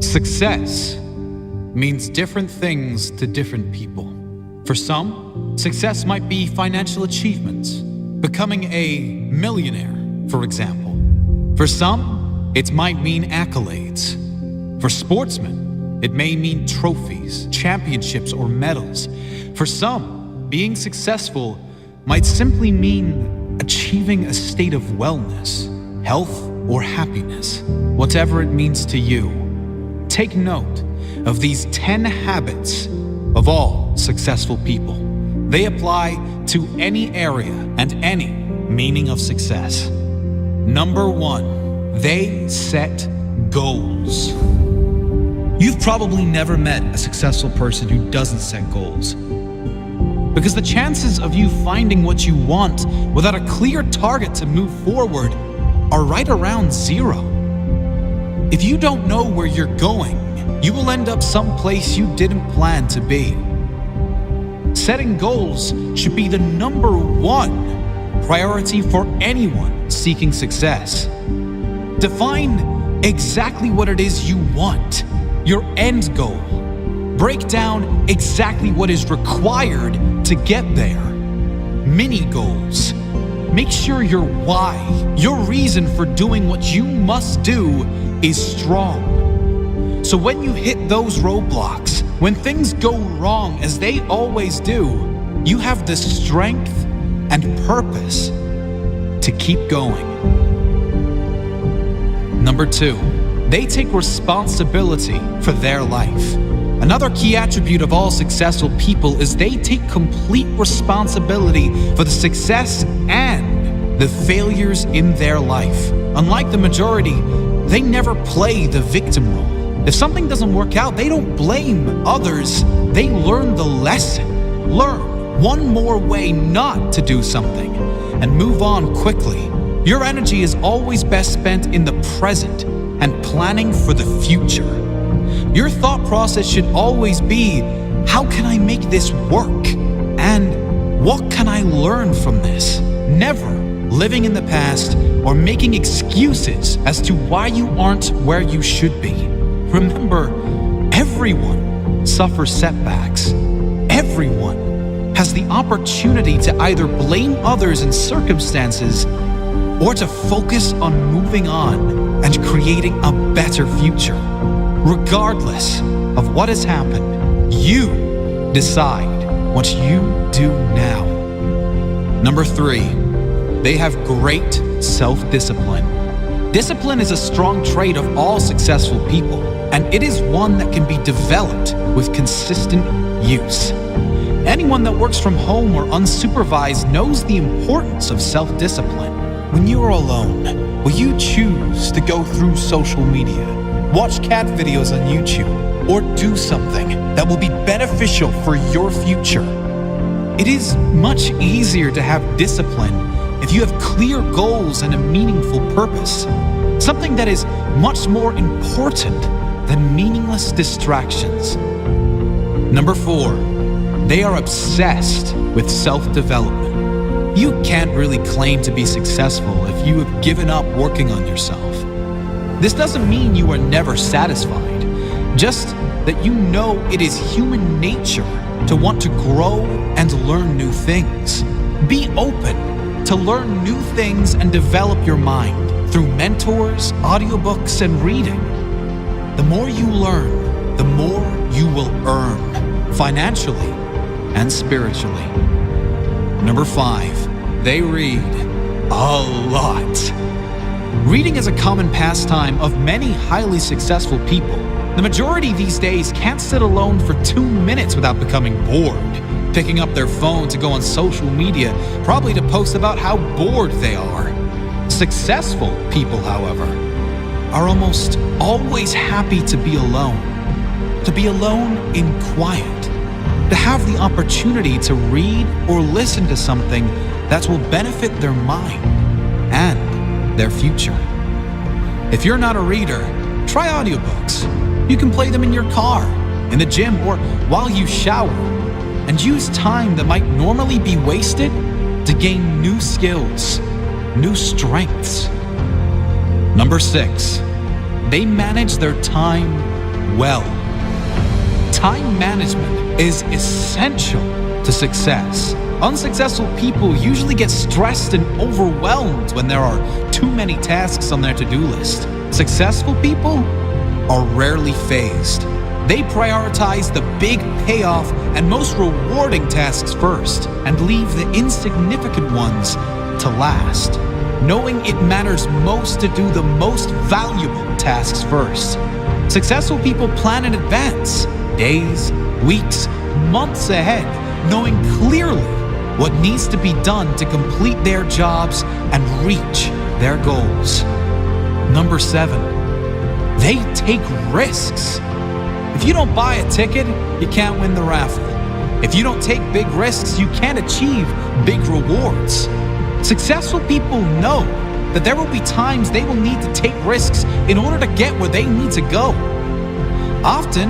Success means different things to different people. For some, success might be financial achievements, becoming a millionaire, for example. For some, it might mean accolades. For sportsmen, it may mean trophies, championships, or medals. For some, being successful might simply mean achieving a state of wellness, health, or happiness. Whatever it means to you, take note of these 10 habits of all successful people. They apply to any area and any meaning of success. Number 1, they set goals. You've probably never met a successful person who doesn't set goals, because the chances of you finding what you want without a clear target to move forward are right around 0. If you don't know where you're going, you will end up someplace you didn't plan to be. Setting goals should be the number 1 priority for anyone seeking success. Define exactly what it is you want, your end goal. Break down exactly what is required to get there. Mini goals. Make sure your why, your reason for doing what you must do, is strong. So when you hit those roadblocks, when things go wrong as they always do, you have the strength and purpose to keep going. Number 2, they take responsibility for their life. Another key attribute of all successful people is they take complete responsibility for the success and the failures in their life. Unlike the majority, they never play the victim role. If something doesn't work out, they don't blame others. They learn the lesson. Learn one more way not to do something and move on quickly. Your energy is always best spent in the present and planning for the future. Your thought process should always be, how can I make this work? And what can I learn from this? Never living in the past or making excuses as to why you aren't where you should be. Remember, everyone suffers setbacks. Everyone has the opportunity to either blame others and circumstances or to focus on moving on and creating a better future. Regardless of what has happened, you decide what you do now. Number 3, they have great self-discipline. Discipline is a strong trait of all successful people, and it is one that can be developed with consistent use. Anyone that works from home or unsupervised knows the importance of self-discipline. When you are alone, will you choose to go through social media, watch cat videos on YouTube, or do something that will be beneficial for your future? It is much easier to have discipline if you have clear goals and a meaningful purpose, something that is much more important than meaningless distractions. Number 4, they are obsessed with self-development. You can't really claim to be successful if you have given up working on yourself. This doesn't mean you are never satisfied, just that you know it is human nature to want to grow and learn new things. Be open to learn new things and develop your mind through mentors, audiobooks, and reading. The more you learn, the more you will earn, financially and spiritually. Number 5, they read a lot. Reading is a common pastime of many highly successful people. The majority these days can't sit alone for 2 minutes without becoming bored, picking up their phone to go on social media, probably to post about how bored they are. Successful people, however, are almost always happy to be alone in quiet, to have the opportunity to read or listen to something that will benefit their mind and their future. If you're not a reader, try audiobooks. You can play them in your car, in the gym, or while you shower, and use time that might normally be wasted to gain new skills, new strengths. Number 6, they manage their time well. Time management is essential to success. Unsuccessful people usually get stressed and overwhelmed when there are too many tasks on their to-do list. Successful people are rarely phased. They prioritize the big payoff and most rewarding tasks first and leave the insignificant ones to last, knowing it matters most to do the most valuable tasks first. Successful people plan in advance, days, weeks, months ahead, knowing clearly what needs to be done to complete their jobs and reach their goals. Number 7, they take risks. If you don't buy a ticket, you can't win the raffle. If you don't take big risks, you can't achieve big rewards. Successful people know that there will be times they will need to take risks in order to get where they need to go. Often,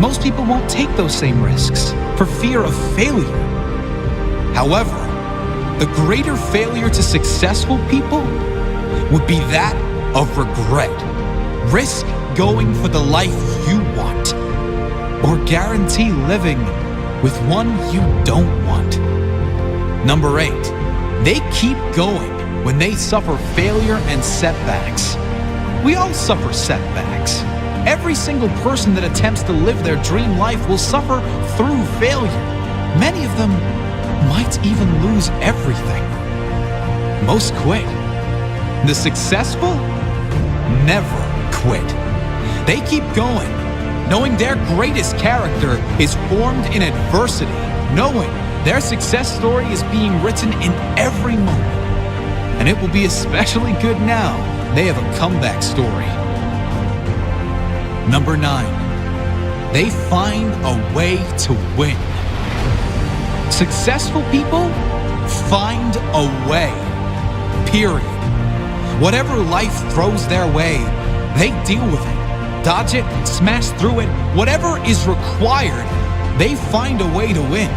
most people won't take those same risks for fear of failure. However, the greater failure to successful people would be that of regret. Risk going for the life you want, or guarantee living with one you don't want. Number 8, they keep going when they suffer failure and setbacks. We all suffer setbacks. Every single person that attempts to live their dream life will suffer through failure. Many of them might even lose everything. Most quit. The successful never quit. They keep going, knowing their greatest character is formed in adversity, knowing their success story is being written in every moment. And it will be especially good now they have a comeback story. Number 9, they find a way to win. Successful people find a way, period. Whatever life throws their way, they deal with it, dodge it, smash through it. Whatever is required, they find a way to win.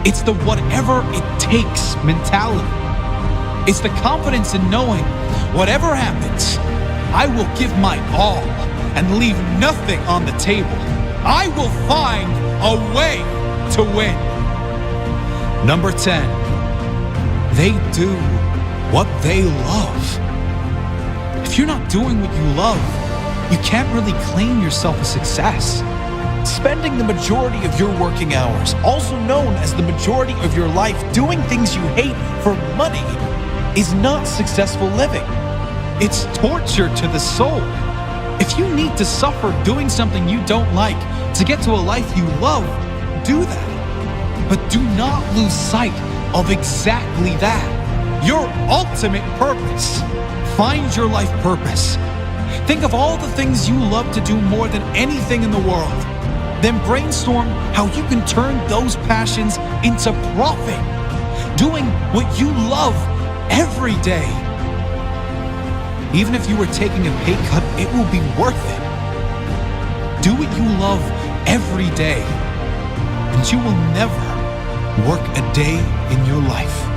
It's the whatever it takes mentality. It's the confidence in knowing whatever happens, I will give my all and leave nothing on the table. I will find a way to win. Number 10, they do what they love. If you're not doing what you love, you can't really claim yourself a success. Spending the majority of your working hours, also known as the majority of your life, doing things you hate for money is not successful living. It's torture to the soul. If you need to suffer doing something you don't like to get to a life you love, do that. But do not lose sight of exactly that. Your ultimate purpose. Find your life purpose. Think of all the things you love to do more than anything in the world. Then brainstorm how you can turn those passions into profit. Doing what you love every day. Even if you were taking a pay cut, it will be worth it. Do what you love every day, and you will never work a day in your life.